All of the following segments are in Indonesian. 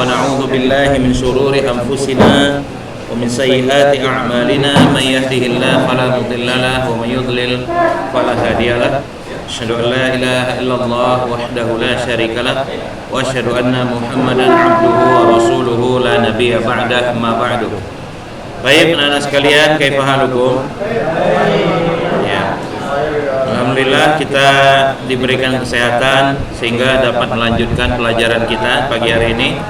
ونعوذ بالله من شرور أنفسنا ومن سيئات أعمالنا من يهده الله فلا مضل له ومن يضلل فلا هادي له أشهد أن لا إله إلا الله وحده لا شريك له وأشهد أن محمدا عبده ورسوله لا نبي بعده ما بعد. Baik, anak-anak sekalian, kaifa halukum? Ya. Alhamdulillah kita diberikan kesehatan sehingga dapat melanjutkan pelajaran kita pagi hari ini.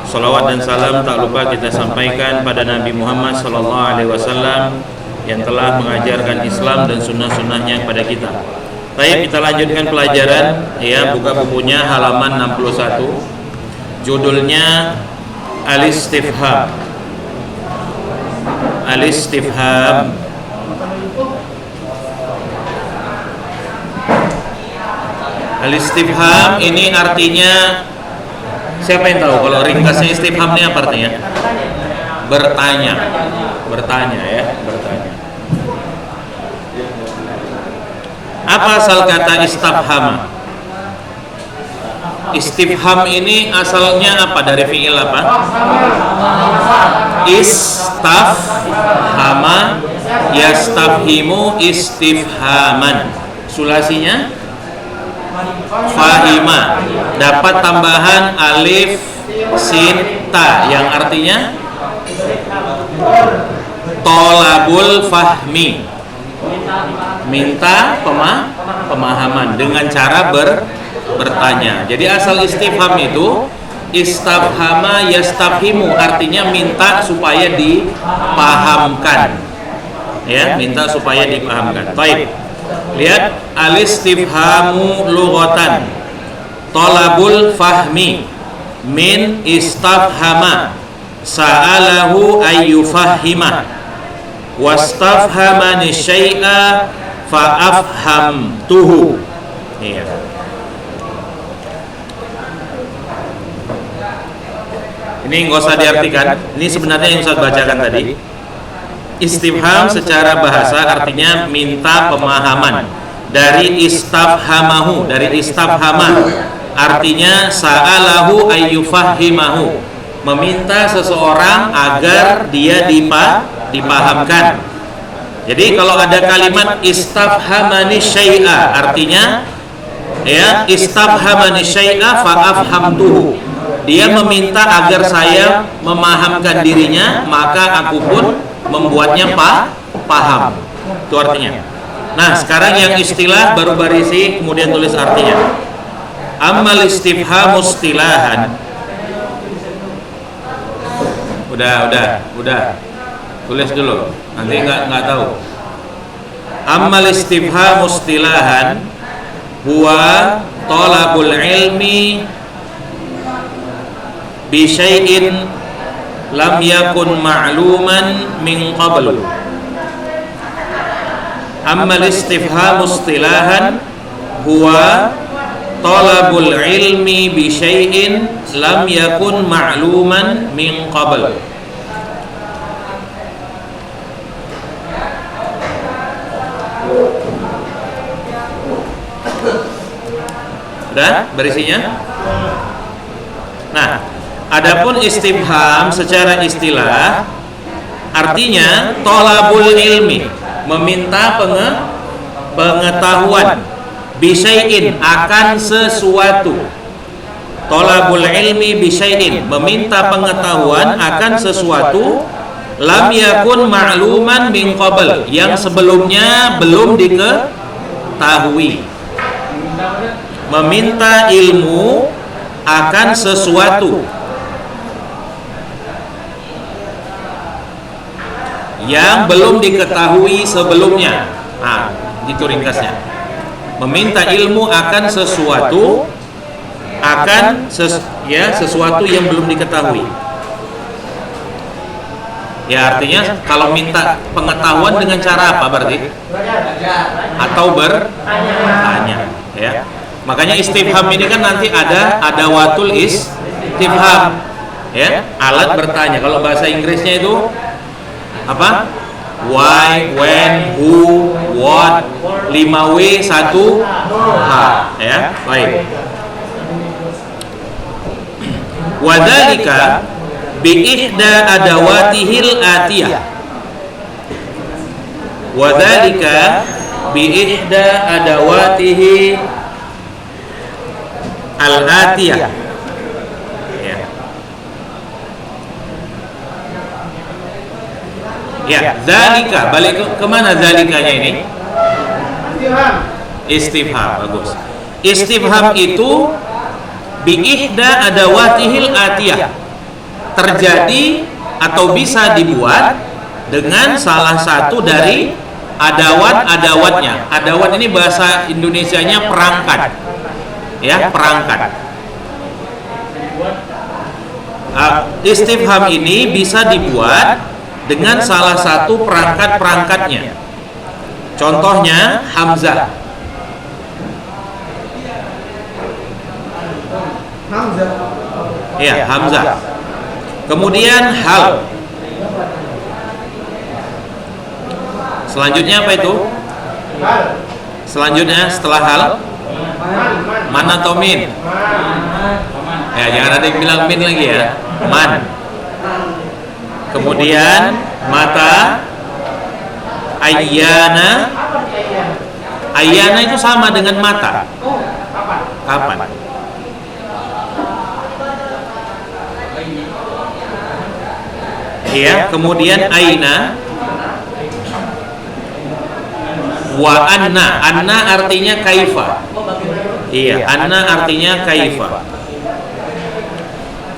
Salawat dan salam tak lupa kita sampaikan pada Nabi Muhammad SAW yang telah mengajarkan Islam dan sunnah-sunnahnya kepada kita. Baik, kita lanjutkan pelajaran. Ya, buka bukunya halaman 61. Judulnya Al-Istifham. Al-Istifham. Al-Istifham ini artinya, siapa yang tahu kalau ringkasnya istifham ini apa artinya? Bertanya. Bertanya ya, bertanya. Apa asal kata istifham? Istifham ini asalnya apa? Dari fi'il apa? Istafhama yastafhimu istifhaman. Sulasinya fahima, dapat tambahan alif sin ta yang artinya tolabul fahmi, minta pemahaman dengan cara bertanya. Jadi asal istifham itu istafhama yastafhimu, artinya minta supaya dipahamkan. Ya, minta supaya dipahamkan. Baik. Lihat, al-istifhamu lughatan talabul fahmi min istafhama sa'alahu ayyufahhimah wastafhamani syai'a fa'afhamtuhu. Iya. Ini nggak usah diartikan. Ini sebenarnya yang Ustaz bacakan tadi. Istifham secara bahasa artinya minta pemahaman. Dari istafhamahu, dari istafhamah artinya sa'alahu ayyufahhimahu, meminta seseorang agar dia dipahamkan. Jadi kalau ada kalimat istafhamani syai'a, artinya ya istafhamani syai'a fa'afhamtuhu, dia meminta agar saya memahamkan dirinya, maka aku pun membuatnya paham. Itu artinya. Nah, sekarang yang istilah baru barisi kemudian tulis artinya. Ammal istifhamu istilahan. Udah. Tulis dulu. Nanti enggak tahu. Ammal istifhamu istilahan huwa talabul ilmi bi syai'in lam yakun ma'luman min qablu. Amma al-istifham istilahan huwa talabul ilmi bi syai'in lam yakun ma'luman min qabl. Udah berisinya? Nah, adapun istifham secara istilah artinya tolabul ilmi, meminta pengetahuan, bisyai'in, akan sesuatu. Tolabul ilmi bisyai'in, meminta pengetahuan akan sesuatu, lam yakun ma'luman min qabl, yang sebelumnya belum diketahui. Meminta ilmu akan sesuatu yang belum diketahui sebelumnya. Nah, itu ringkasnya. Meminta ilmu akan sesuatu, sesuatu yang belum diketahui. Ya, artinya kalau minta pengetahuan dengan cara apa berarti? Atau bertanya, ya. Makanya istifham ini kan nanti ada adawatul istifham, ya, alat bertanya. Kalau bahasa Inggrisnya itu apa? Why, when, who, what, 5W, 1H, ya. Baik. Wadzalika bi ihda adawatihil atiyah. Wadzalika bi ihda adawatihi al-atiyah. Ya, zalika, balik ke mana zalikanya ini? Istifham, bagus. Istifham itu bi ihda adawatihil atiyah, terjadi atau bisa dibuat dengan salah satu dari adawat-adawatnya. Adawat ini bahasa Indonesianya perangkat. Ya, perangkat. Istifham ini bisa dibuat dengan salah satu perangkat-perangkatnya. Contohnya hamzah. Ya, hamzah. Kemudian hal. Selanjutnya apa itu? Selanjutnya setelah hal, man atau min? Ya, jangan ada yang bilang min lagi ya. Man. Kemudian mata, ayyana. Ayyana itu sama dengan mata. Kapan? Ya, kemudian aina. Wa anna. Anna artinya kaifa. Iya, anna artinya kaifa.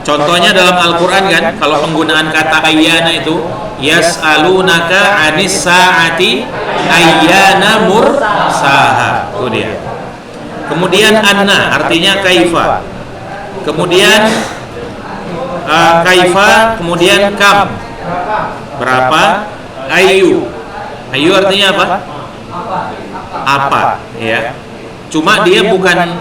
Contohnya dalam Al-Quran kan, kalau penggunaan kata ayyana itu, yas'alunaka anis sa'ati ayyana mursaha. Itu dia. Kemudian anna artinya kaifa. Kemudian kaifa, kemudian kam. Berapa? Ayu. Ayu artinya apa? Apa, ya. Cuma dia bukan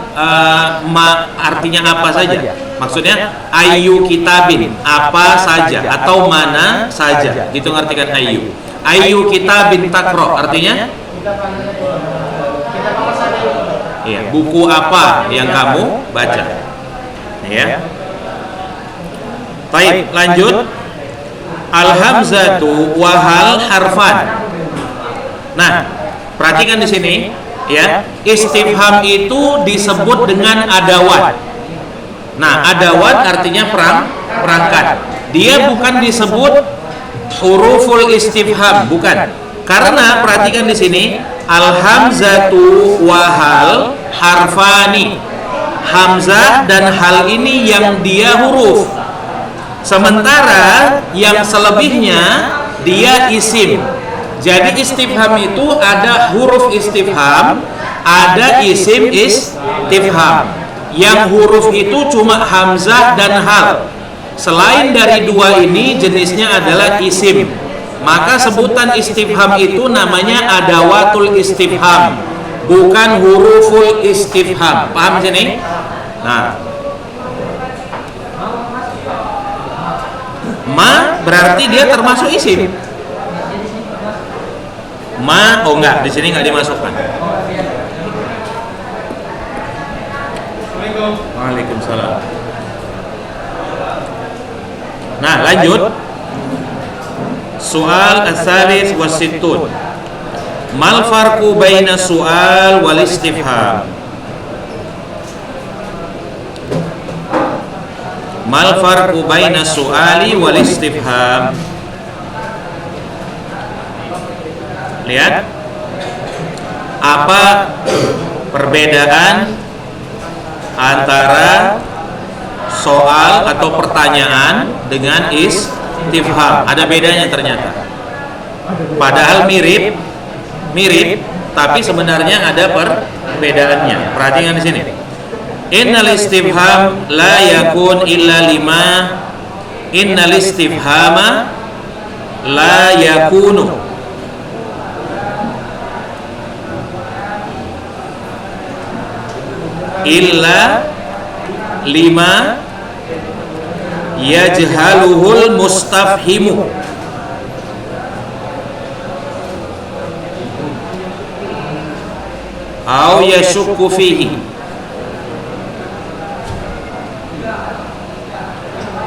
artinya apa saja. Maksudnya ayu kitabin, apa saja atau mana saja. Gitu ngartikan ayu. Ayu kitabin takro artinya ya, buku apa yang kamu baca. Ya. Baik, lanjut. Al-hamzatu wa hal harfan. Nah, perhatikan di sini ya, istifham itu disebut dengan adawat. Nah, adawat artinya perangkat. Dia bukan disebut huruful istifham, bukan. Karena perhatikan di sini, al-hamzatu wa hal harfani. Hamzah dan hal ini yang dia huruf. Sementara yang selebihnya dia isim. Jadi istifham itu ada huruf istifham, ada isim istifham. Yang huruf itu cuma hamzah dan hal. Selain dari dua ini jenisnya adalah isim. Maka sebutan istifham itu namanya adawatul istifham, bukan huruful istifham. Paham sini? Nah, ma berarti dia termasuk isim. Ma, oh enggak, di sini enggak dimasukkan. Waalaikumsalam. Nah, lanjut. Soal as-salis was-sittun. Mal farqu baina soal wal istifham? Mal farqu baina soali wal istifham? Lihat. Apa perbedaan antara soal atau pertanyaan dengan istifham? Ada bedanya ternyata. Padahal mirip, tapi sebenarnya ada perbedaannya. Perhatikan di sini. Innal istifham la yakun illa lima. Innal istifhama la yakunu illa lima yajhaluhul mustafhimu. Au yashukku fihi.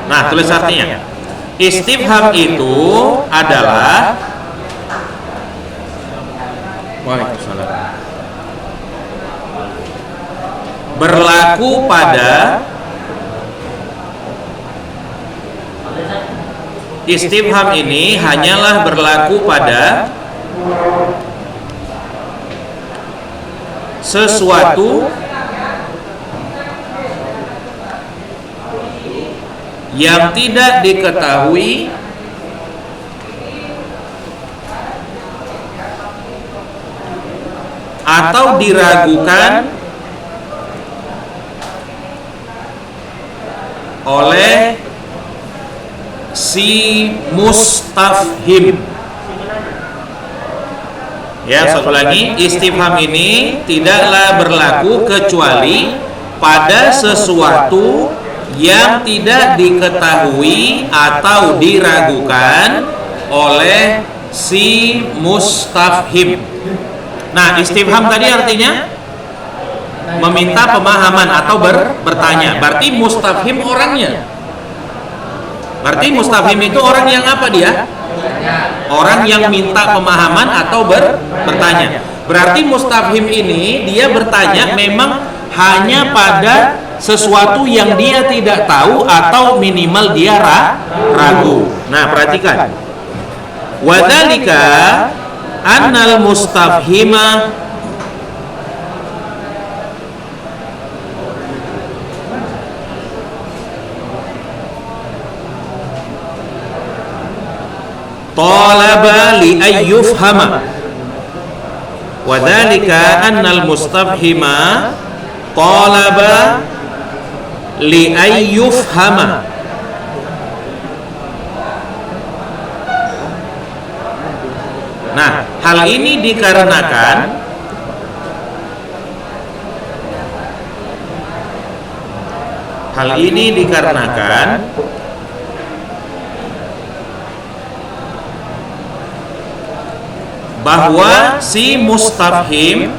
Nah, tulis artinya. Istifham itu adalah Waalaikumsalam. Berlaku pada istifham ini hanyalah berlaku pada sesuatu yang tidak diketahui atau diragukan oleh si mustafhim. Ya, satu lagi, istifham ini tidaklah berlaku kecuali pada sesuatu yang tidak diketahui atau diragukan oleh si mustafhim. Nah, istifham tadi artinya meminta pemahaman atau bertanya. Berarti mustafhim orangnya. Berarti mustafhim itu orang yang apa dia? Orang yang minta pemahaman atau bertanya. Berarti mustafhim ini dia bertanya memang hanya pada sesuatu yang dia tidak tahu atau minimal dia ragu. Nah, perhatikan. Wadzalika annal mustafhima talaba li ayyufhama. Wadzalika annal mustafhima talaba li ayyufhama. Nah, hal ini dikarenakan bahwa si mustafhim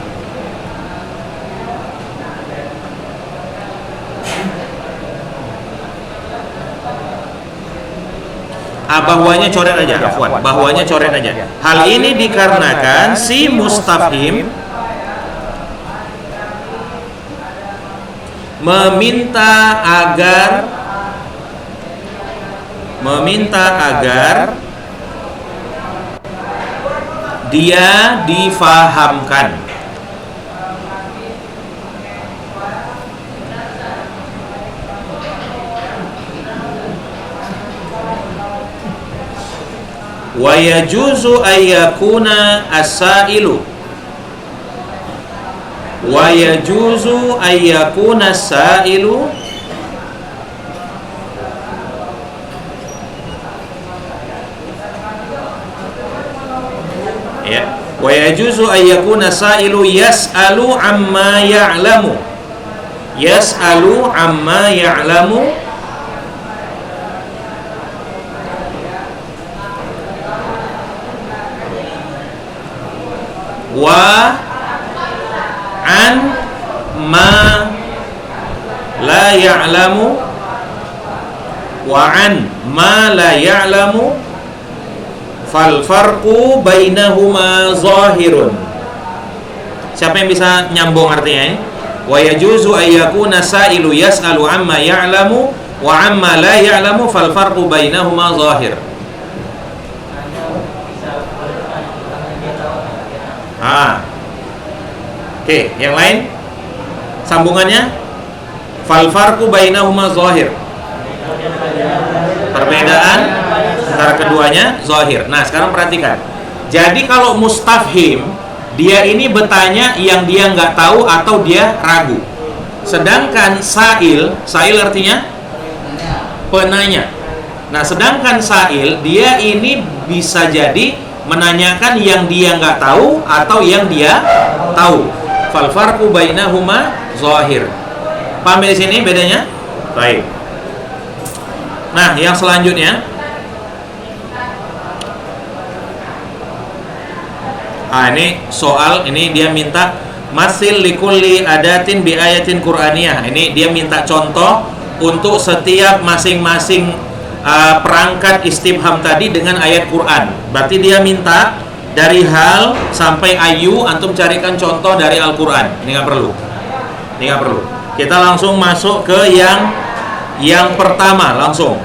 bahwanya coret aja, afwan. Bahwanya coret aja. Hal ini dikarenakan si mustafhim meminta agar dia difahamkan. Wa yajuzu ayyakuna as-sa'ilu ya, wa yajuzu ayyakuna sa'ilu yas'alu amma ya'lamu wa an ma la ya'lamu fal farqu bainahuma zahirun. Siapa yang bisa nyambung artinya ini? Wa yajuzu ayyakuna sa'ilu yas'alu amma ya'lamu wa amma la ya'lamu fal farqu bainahuma zahir. Oke, yang lain sambungannya fal farqu bainahuma zahir. Perbedaan antara keduanya zahir. Nah, sekarang perhatikan. Jadi kalau mustafhim, dia ini bertanya yang dia nggak tahu atau dia ragu. Sedangkan sa'il artinya penanya. Nah, sedangkan sa'il, dia ini bisa jadi menanyakan yang dia nggak tahu atau yang dia tahu. Fal farqu bainahuma zahir. Paham di sini bedanya? Baik. Nah, yang selanjutnya ini soal, ini dia minta masil likulli adatin bi ayatin qur'aniyah. Ini dia minta contoh untuk setiap masing-masing perangkat istifham tadi dengan ayat Quran. Berarti dia minta dari hal sampai ayu, antum carikan contoh dari Al-Quran. Ini nggak perlu. Kita langsung masuk ke yang pertama langsung.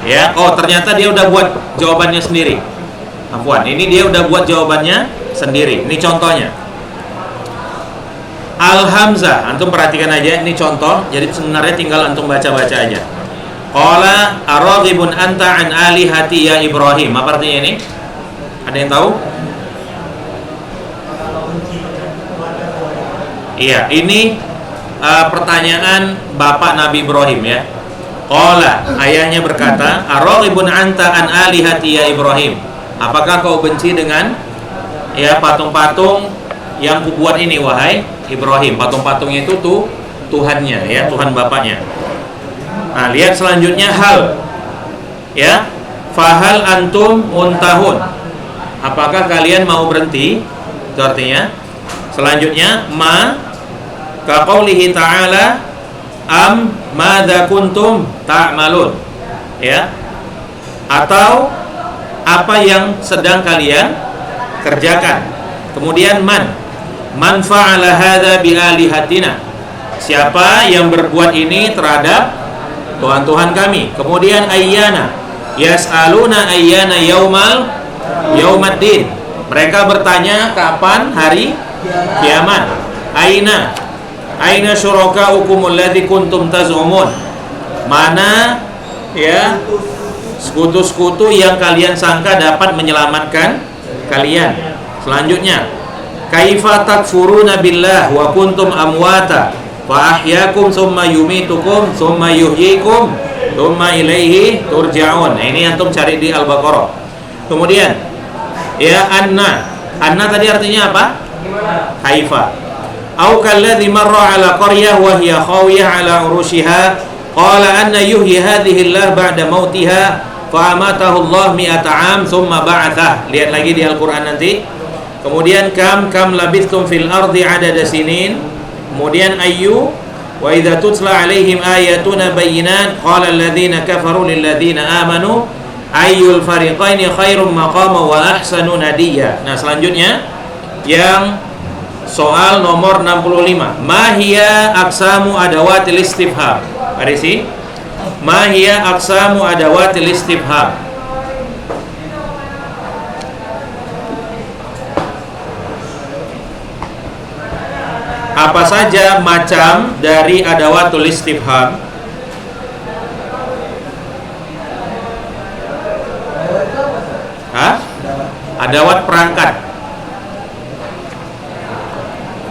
Ya, oh ternyata dia udah buat jawabannya sendiri. Afwan, ini dia udah buat jawabannya sendiri. Ini contohnya. Al-Hamzah, antum perhatikan aja, ini contoh. Jadi sebenarnya tinggal antum baca-baca aja. Qala araghibun anta an alihati ya Ibrahim. Apa artinya ini? Ada yang tahu? Iya, ini pertanyaan bapak Nabi Ibrahim ya. Qala, ayahnya berkata, araghibun anta an alihati ya Ibrahim. Apakah kau benci dengan ya patung-patung yang kubuat ini wahai Ibrahim? Patung-patung itu tuh Tuhannya ya, Tuhan bapaknya. Nah, lihat selanjutnya hal. Ya. Fahal antum muntahun. Apakah kalian mau berhenti? Itu artinya. Selanjutnya ma ka qaulihi ta'ala am madza kuntum ta'malun. Ya. Atau apa yang sedang kalian kerjakan. Kemudian man fa'ala hadza bi alihatina. Siapa yang berbuat ini terhadap Tuhan-Tuhan kami. Kemudian ayyana yas'aluna ayyana yaumaddin. Mereka bertanya kapan hari kiamat. Aina syurakaukum alladzi kuntum tazumun. Mana ya sekutu-sekutu yang kalian sangka dapat menyelamatkan kalian. Selanjutnya, kaifa takfuruna billah wa kuntum amwata fa ahyakum summa yumitukum summa yuhyikum summa ilaihi turja'un. Nah, ini antum cari di Al-Baqarah. Kemudian ya anna tadi artinya apa? Kaifa. Au kalladzi marra ala qaryah wa hiya khawiyah ala urushiha qala anna yuhyi hadhihi Allah ba'da mautiha fa amatahu Allah mi'ata 'am thumma ba'athah. Lihat lagi di Al-Qur'an nanti. Kemudian kam labithtum fil ardi 'adada sinin. Kemudian ayyu wa idza tutla 'alaihim ayatuna bayyinat qala alladziina kafaru lil ladziina aamanu ayyul fariqaini khairum maqama wa ahsanu nadiyya. Nah, selanjutnya yang soal nomor 65. Ma hiya aqsamu adawatil istifham. Arisi? Ma hiya aqsamu adawatil istifham. Apa saja macam dari adawatul istifham? Adawat perangkat.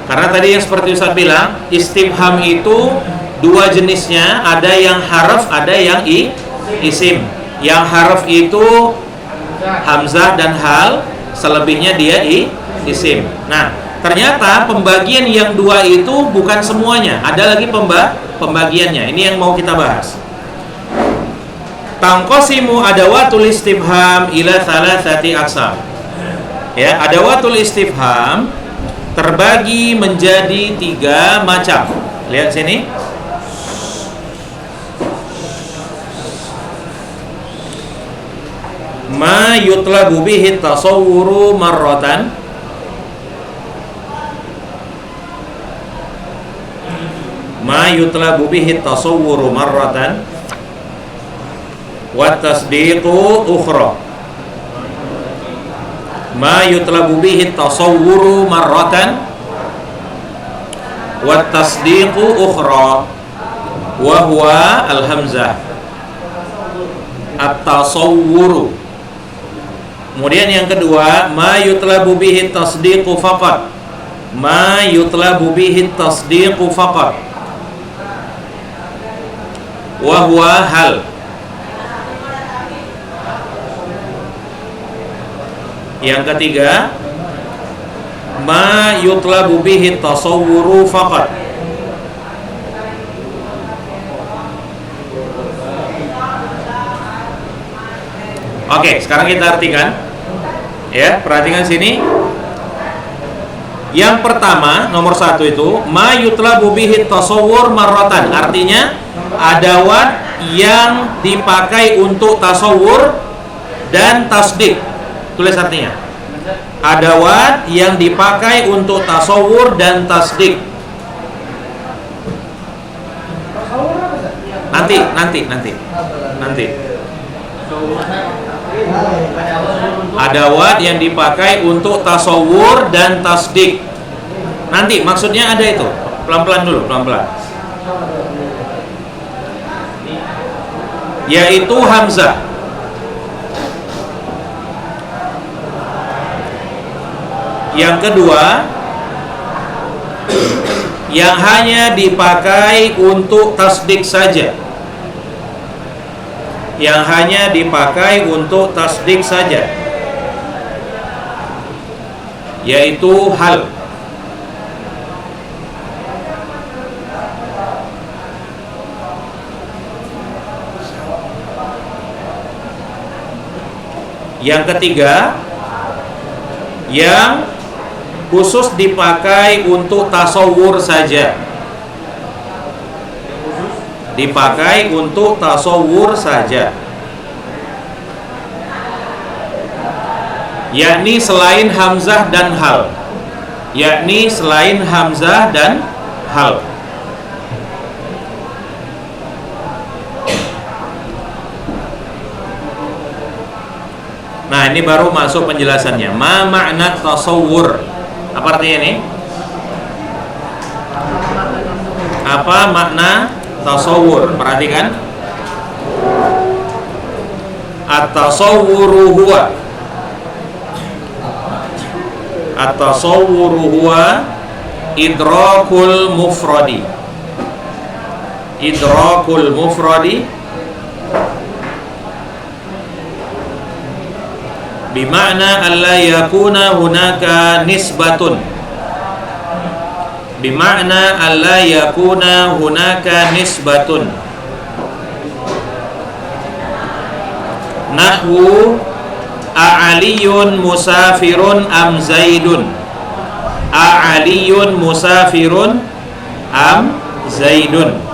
Karena tadi yang seperti Ustaz bilang, istifham itu dua jenisnya, ada yang harf, ada yang isim. Yang harf itu hamzah dan hal, selebihnya dia isim. Nah, ternyata pembagian yang dua itu bukan semuanya, ada lagi pembagiannya. Ini yang mau kita bahas. Tangqasimu adawatul istifham ila thalathati aqsam. Ya, adawatul istifham terbagi menjadi 3 macam. Lihat sini. Ma yutlabu bihi tasawwuru marratan. Ma yutlabu bihi tasawwuru marratan wa tasdiqu ukhra. Ma yutlabu bihi tasawwuru marratan wa tasdiqu ukhra wa huwa al-hamzah at-tasawwuru. Kemudian yang kedua, ma yutlabu bihi tasdiqu faqat. Ma yutlabu bihi tasdiqu faqat wa huwa hal. Yang ketiga, ma yutlabu bihi tasawwuru faqat. Oke, sekarang kita artikan. Ya, perhatikan sini. Yang pertama, nomor 1 itu ma yutlabu bihi tasawwur marratan. Artinya adawat yang dipakai untuk tasawur dan tasdik. Tulis artinya. Adawat yang dipakai untuk tasawur dan tasdik. Nanti. Adawat yang dipakai untuk tasawur dan tasdik. Nanti maksudnya ada itu. Pelan-pelan dulu, pelan-pelan. Yaitu hamzah. Yang kedua, yang hanya dipakai untuk tasdik saja. Yang hanya dipakai untuk tasdik saja, yaitu hal. Yang ketiga, yang khusus dipakai untuk tasawur saja. Dipakai untuk tasawur saja, yakni selain hamzah dan hal. Yakni selain hamzah dan hal. Nah, ini baru masuk penjelasannya. Ma makna tasawur? Apa artinya ini? Apa makna tasawur? Perhatikan. At-tasawwuru huwa. At-tasawwuru huwa idrakul mufradi. Idrakul mufradi bima'na alla yakuna hunaka nisbatun. Bima'na alla yakuna hunaka nisbatun. Nahwu a'aliyun musafirun am zaidun. A'aliyun musafirun am zaidun.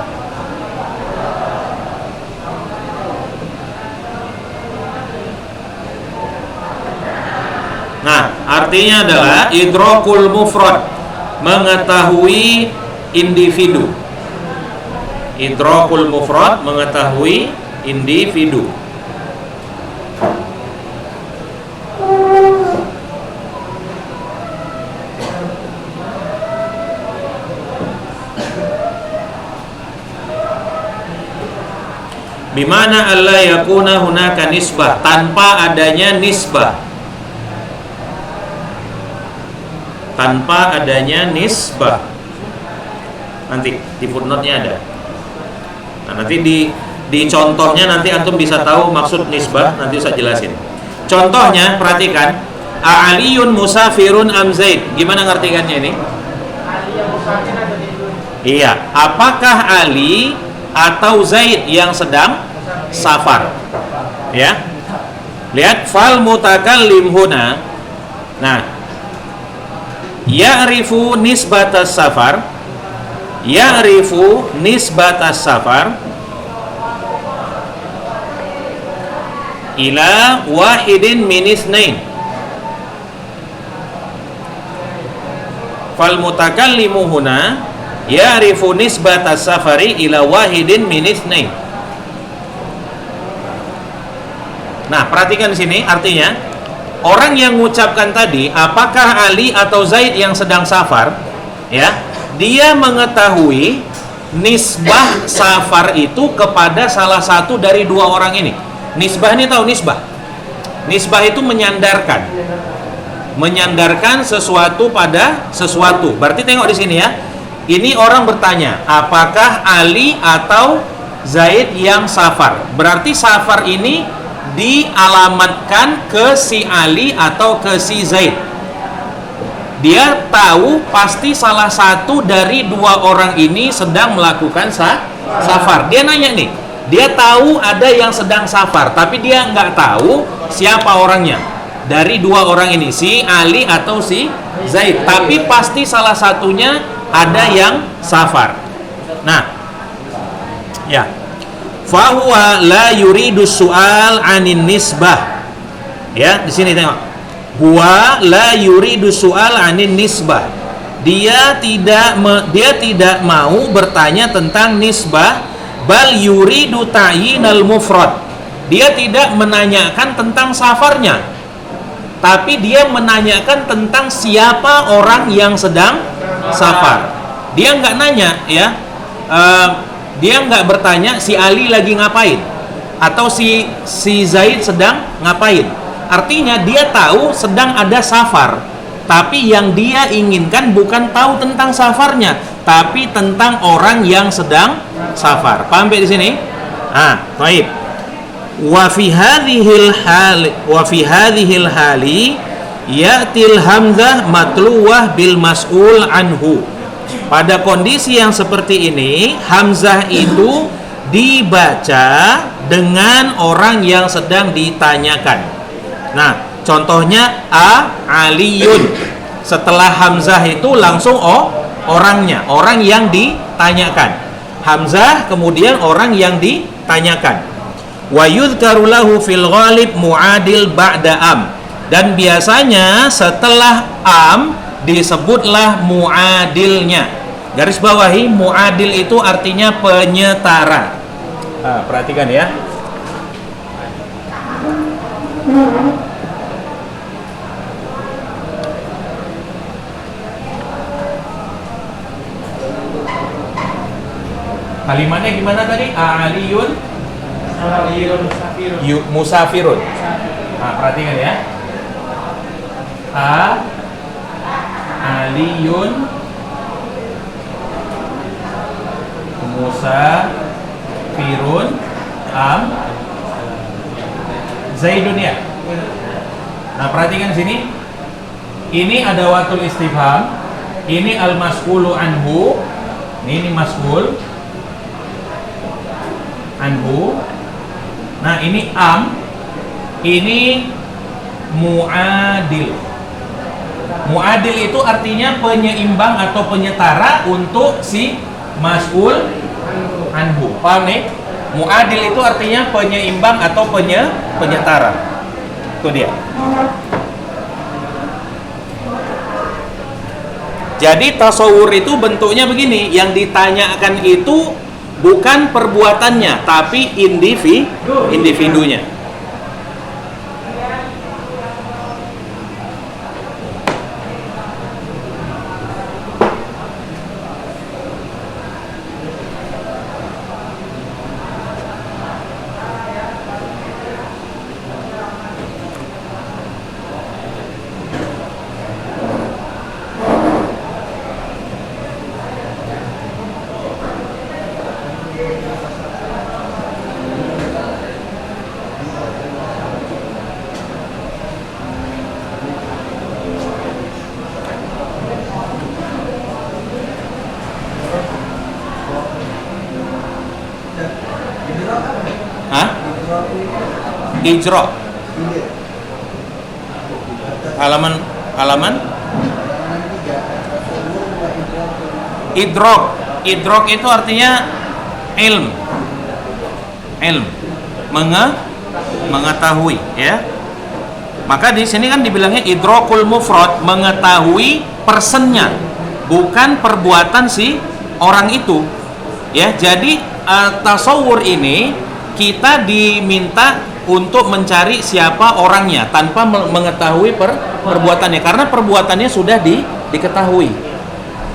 Nah, artinya adalah idrakul mufrad, mengetahui individu. Idrakul mufrad, mengetahui individu. Bimana alla yakuna hunaka nisbah, tanpa adanya nisbah. Tanpa adanya nisbah. Nanti di footnote-nya ada. Nah, nanti di contohnya nanti antum bisa tahu maksud nisbah, nanti saya jelasin. Contohnya perhatikan, a'aliyun musafirun am zaid. Gimana ngartikannya ini? Iya, apakah Ali atau Zaid yang sedang safar? Ya. Lihat fal mutakallim huna. Nah, ya'rifu nisbatas safar. Ya'rifu nisbatas safar ila wahidin min itsnain. Fal mutakallimu huna ya'rifu nisbatas safari ila wahidin min itsnain. Nah, perhatikan di sini artinya orang yang mengucapkan tadi, apakah Ali atau Zaid yang sedang safar, ya, dia mengetahui nisbah safar itu kepada salah satu dari dua orang ini. Nisbah ini tahu nisbah? Nisbah itu menyandarkan. Menyandarkan sesuatu pada sesuatu. Berarti tengok di sini ya. Ini orang bertanya, apakah Ali atau Zaid yang safar? Berarti safar ini dialamatkan ke si Ali atau ke si Zaid. Dia tahu pasti salah satu dari dua orang ini sedang melakukan safar. Dia nanya nih, dia tahu ada yang sedang safar, tapi dia nggak tahu siapa orangnya dari dua orang ini, si Ali atau si Zaid. Tapi pasti salah satunya ada yang safar. Nah, Ya. Fahuwa la yuridu su'al 'anin nisbah. Ya, di sini tengok. Huwa la yuridu su'al 'anin nisbah. Dia tidak mau bertanya tentang nisbah, bal yuridu ta'yinal mufrad. Dia tidak menanyakan tentang safarnya, tapi dia menanyakan tentang siapa orang yang sedang safar. Dia nggak nanya, ya. Dia nggak bertanya si Ali lagi ngapain atau si Zaid sedang ngapain. Artinya dia tahu sedang ada safar, tapi yang dia inginkan bukan tahu tentang safarnya, tapi tentang orang yang sedang safar. Paham di sini? Baik. Wa fi hadhil hali ya'til hamzah matluwah bil mas'ul anhu. Pada kondisi yang seperti ini, hamzah itu dibaca dengan orang yang sedang ditanyakan. Nah, contohnya aliyun. Setelah hamzah itu langsung orangnya, orang yang ditanyakan. Hamzah kemudian orang yang ditanyakan. Wa yudhkaru lahu fil ghalib muadil ba'da am. Dan biasanya setelah am disebutlah muadilnya. Garis bawahi, muadil itu artinya penyetara. Perhatikan ya. Kalimatnya gimana tadi? Aliyun musafirun. Perhatikan ya. Aliyun musafirun Zaidun ya. Nah, perhatikan sini. Ini ada watul istifham. Ini al-mas'ulu anhu. Ini mas'ul anhu. Nah, ini ini muadil. Muadil itu artinya penyeimbang atau penyetara untuk si mas'ul anhu. Paham nih? Muadil itu artinya penyeimbang atau penyetara. Itu dia. Jadi tasawur itu bentuknya begini, yang ditanyakan itu bukan perbuatannya, tapi individunya. Ijra. Halaman idrok. Idrok itu artinya ilm. Mengetahui, ya. Maka di sini kan dibilangnya idrokul mufrad, mengetahui personnya, bukan perbuatan si orang itu. Ya, jadi tasawur ini kita diminta untuk mencari siapa orangnya tanpa mengetahui perbuatannya, karena perbuatannya sudah diketahui.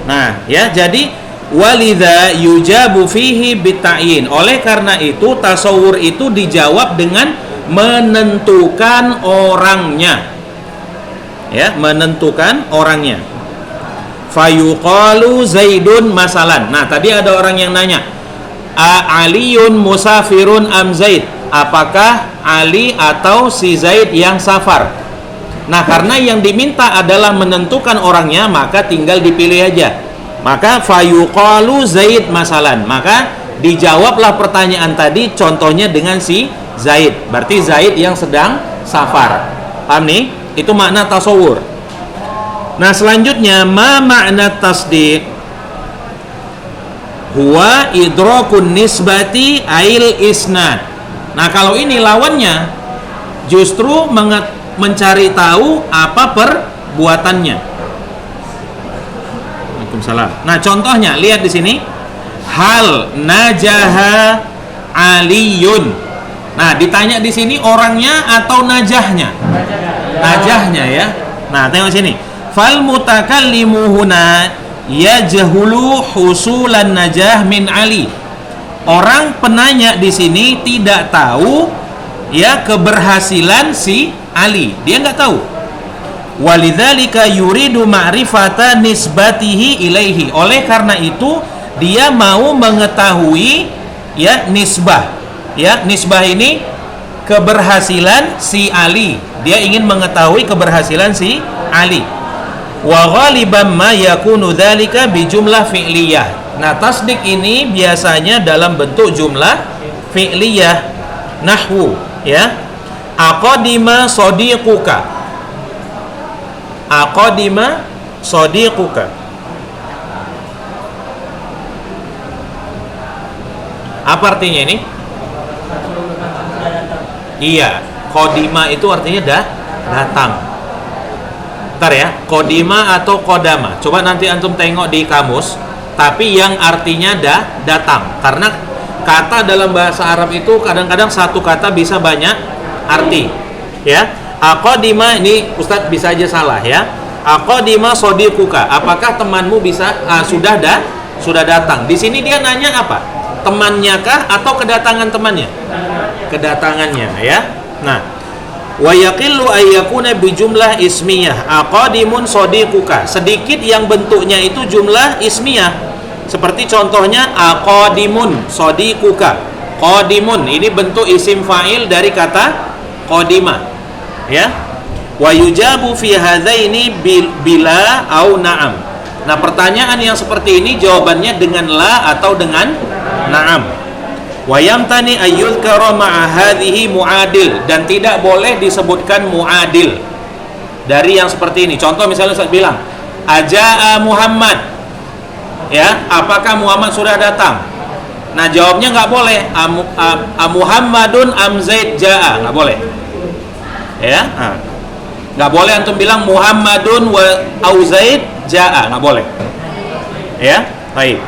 Nah, ya, jadi walidha yujabu fihi bita'yin. Oleh karena itu tasawur itu dijawab dengan menentukan orangnya. Ya, menentukan orangnya. Fayuqalu Zaidun masalan. Nah, tadi ada orang yang nanya, Aliyun musafirun am Zaid? Apakah Ali atau si Zaid yang safar? Nah, karena yang diminta adalah menentukan orangnya, maka tinggal dipilih aja. Maka fayuqalu Zaid masalan. Maka dijawablah pertanyaan tadi contohnya dengan si Zaid. Berarti Zaid yang sedang safar. Paham nih? Itu makna tasawur. Nah, selanjutnya ma makna tasdiq? huwa idrakun nisbati ail isnad. Nah, kalau ini lawannya justru mencari tahu apa perbuatannya. Waalaikumsalam. Nah, contohnya lihat di sini, hal najaha aliyun. Nah, ditanya di sini orangnya atau najahnya? Najahnya ya. Nah, tengok sini. Fal mutakallimu huna yajhulu husulan najah min Ali. Orang penanya di sini tidak tahu ya keberhasilan si Ali. Dia nggak tahu. Walidzalika yuridu ma'rifata nisbatihi ilaihi. Oleh karena itu dia mau mengetahui ya nisbah. Ya, nisbah ini keberhasilan si Ali. Dia ingin mengetahui keberhasilan si Ali. Wa ghaliban ma yakunu dzalika bi jumlah fi'liyah. Nah, tasdik ini biasanya dalam bentuk jumlah fi'liyah. Nahwu ya. Aqadima sadiquka. Aqadima sadiquka. Apa artinya ini? Iya, qadima itu artinya datang. Bentar ya, qadima atau qadama. Coba nanti antum tengok di kamus, tapi yang artinya datang. Karena kata dalam bahasa Arab itu kadang-kadang satu kata bisa banyak arti. Ya, aqadima ini Ustadz bisa aja salah ya. Aqadima sadiquka. Apakah temanmu sudah datang? Di sini dia nanya apa? Temannya kah atau kedatangan temannya? Kedatangannya ya. Nah, wa yaqillu ayyakuna bi jumlah ismiyah aqadimun sadiquka. Sedikit yang bentuknya itu jumlah ismiyah. Seperti contohnya aqadimun sadiquka. Qadimun ini bentuk isim fa'il dari kata qadima. Ya. Wa yujabu fi hadzaini bila au na'am. Nah, pertanyaan yang seperti ini jawabannya dengan la atau dengan na'am. Wa yamtani ayyuzkara ma'a hadhihi mu'adil, dan tidak boleh disebutkan mu'adil dari yang seperti ini. Contoh misalnya saya bilang ajaa Muhammad. Ya, apakah Muhammad sudah datang? Nah, jawabnya nggak boleh Muhammadun am Zaid jaa, nggak boleh. Ya, nggak boleh antum bilang Muhammadun wa au Zaid jaa, nggak boleh. Ya, baik.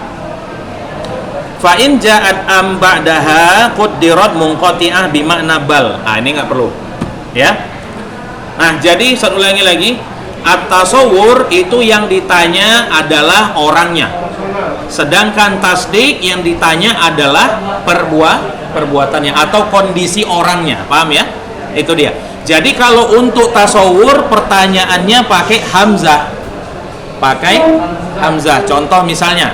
Fa in ja'at am ba'daha quddirat munqati'ah bi makna bal. Ah, ini enggak perlu. Ya. Nah, jadi saya ulangi lagi, at-tasawwur itu yang ditanya adalah orangnya. Sedangkan tasdik yang ditanya adalah perbuatannya atau kondisi orangnya. Paham ya? Itu dia. Jadi kalau untuk tasawwur pertanyaannya pakai hamzah. Pakai hamzah. Contoh misalnya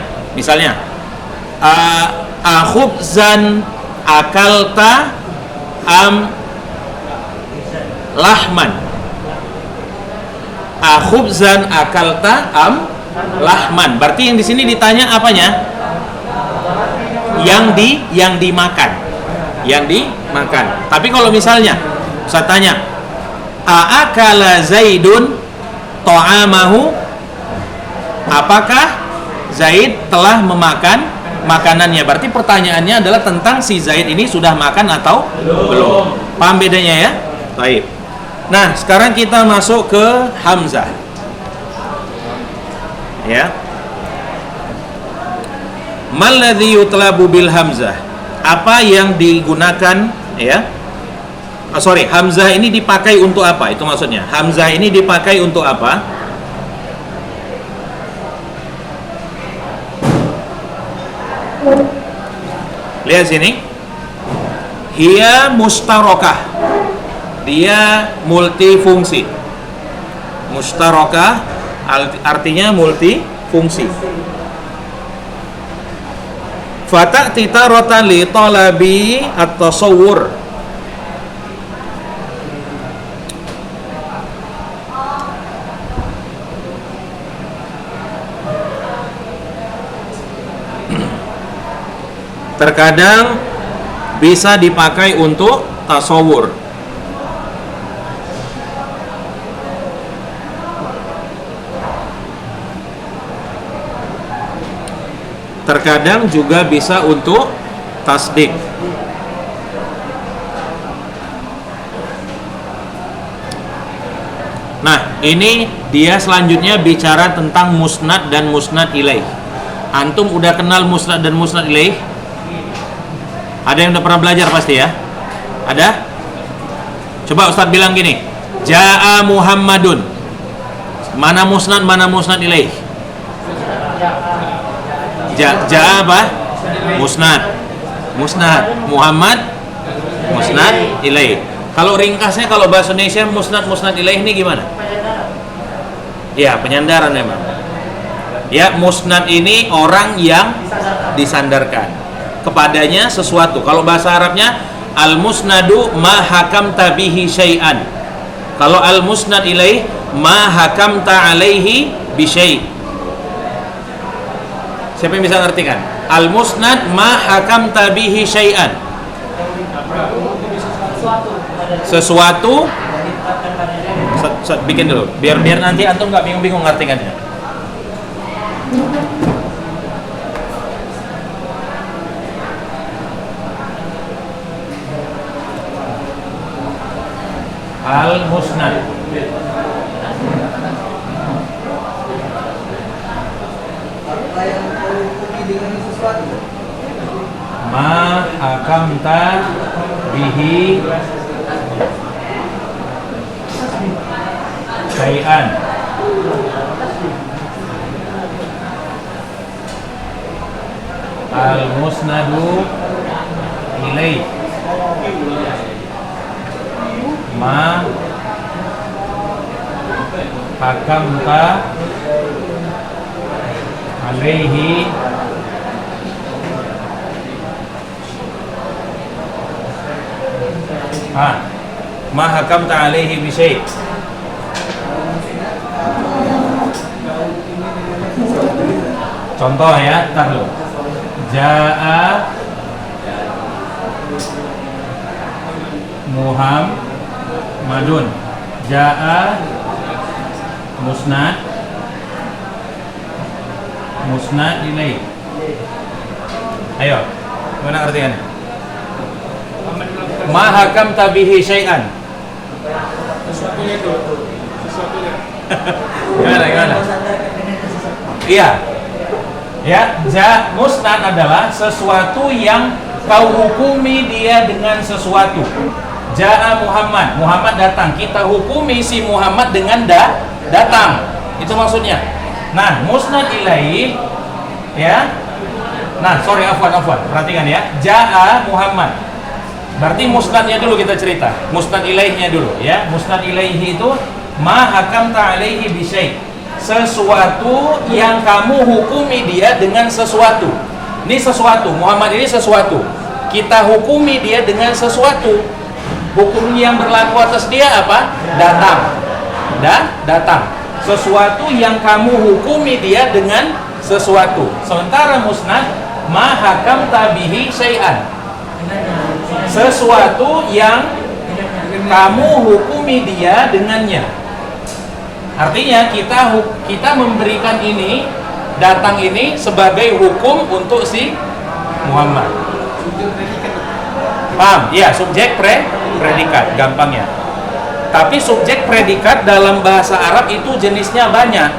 akhubzan akalta am lahman. Akhubzan akalta am lahman. Berarti yang di sini ditanya apanya? Yang dimakan. Yang dimakan. Tapi kalau misalnya saya tanya, aakala Zaidun ta'amahu? Apakah Zaid telah memakan makanannya? Berarti pertanyaannya adalah tentang si Zaid ini sudah makan atau belum. Paham bedanya ya? Baik. Nah, sekarang kita masuk ke hamzah. Ya. Malladzi yutlabu bil hamzah. Apa yang digunakan ya? Hamzah ini dipakai untuk apa? Itu maksudnya. Hamzah ini dipakai untuk apa? Lihat sini. Hiya mustarokah. Dia multifungsi. Mustarokah artinya multifungsi. Fata'ti taratan li talabi at-tasawwur. Terkadang bisa dipakai untuk tasawur. terkadang juga bisa untuk tasdik. Nah, ini dia selanjutnya bicara tentang musnad dan musnad ilaih. Antum udah kenal musnad dan musnad ilaih? Ada yang udah pernah belajar pasti ya? Ada? Coba Ustadz bilang gini, Ja'a Muhammadun. Mana musnad ilaih? Ja'a apa? Musnad. Muhammad musnad ilaih. Kalau ringkasnya, kalau bahasa Indonesia musnad ilaih ini gimana? Ya, penyandaran memang. Ya, musnad ini orang yang disandarkan kepadanya sesuatu. Kalau bahasa Arabnya al-musnadu ma hakamta bihi syai'an. Kalau al-musnad ilaih ma hakamta alaihi bi syai'. Siapa yang bisa ngertikan? Al-musnad ma hakamta bihi syai'an. Sesuatu bikin dulu biar nanti antum nggak bingung-bingung ngartikannya. Al-musnad ma hakamta bihi syai'an. Al-musnadu ilaih ma hakamta alaihi ma hakamta alaihi bi syai'. Contoh ya, tar dulu. Ja'a Muhammadun. Ja'a musnad ilaih. Ayo, gimana artinya? Ma hakamta bihi syai'an. Sesuatunya. Gimana? Iya. Ya, musnad adalah sesuatu yang kau hukumi dia dengan sesuatu. Ja'a Muhammad datang. Kita hukumi si Muhammad dengan datang. Itu maksudnya. Nah, musnad ilaih ya. Nah, afwan. Perhatikan ya. Ja'a Muhammad. Berarti musnadnya dulu kita cerita. Musnad ilaihnya dulu ya. Musnad ilaihi itu ma hakamta alaihi bi syai'. Sesuatu yang kamu hukumi dia dengan sesuatu. Ini sesuatu, Muhammad ini sesuatu. Kita hukumi dia dengan sesuatu. Hukum yang berlaku atas dia apa? Datang. Sesuatu yang kamu hukumi dia dengan sesuatu. Sementara musnad ma hakamta bihi syai'an. Sesuatu yang kamu hukumi dia dengannya. Artinya kita memberikan ini, datang ini sebagai hukum untuk si Muhammad. Paham? Ya, subjek predikat, gampangnya. Tapi subjek predikat dalam bahasa Arab itu jenisnya banyak.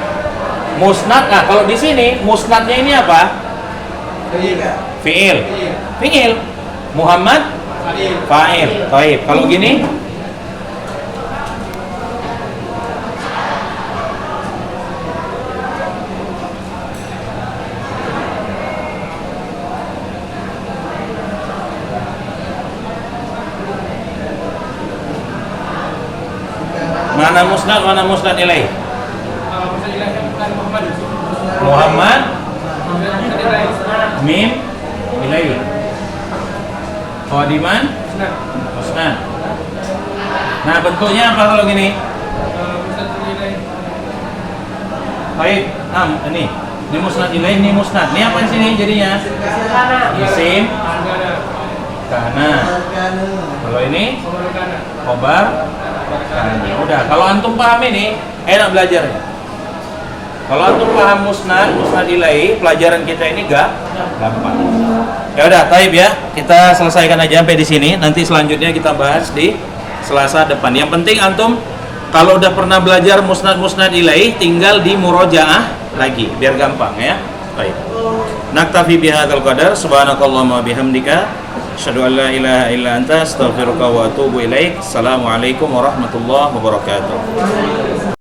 Musnad. Nah, kalau di sini musnadnya ini apa? Fi'il. Muhammad fa'il. Baik. Kalau gini mana musnad ilaih? Muhammad mim ilaih. Qadiman musnad. Nah, bentuknya apa kalau gini? Baik, ini musnad ilaih, ini musnad. Ini apa di sini jadinya? Isim kana. Kalau ini khobar. Udah, kalau antum paham ini enak belajarnya. Kalau antum paham musnad ilaih, pelajaran kita ini gampang. Ya udah, taib ya. Kita selesaikan aja sampai di sini. Nanti selanjutnya kita bahas di Selasa depan. Yang penting antum kalau udah pernah belajar musnad ilaih, tinggal di murojaah lagi biar gampang ya. Baik. Naktafi bihadzal qadar. Subhanakallahumma bihamdika asyhadu an la ilaha illa anta astaghfiruka wa atubu ilaik. Assalamualaikum warahmatullahi wabarakatuh.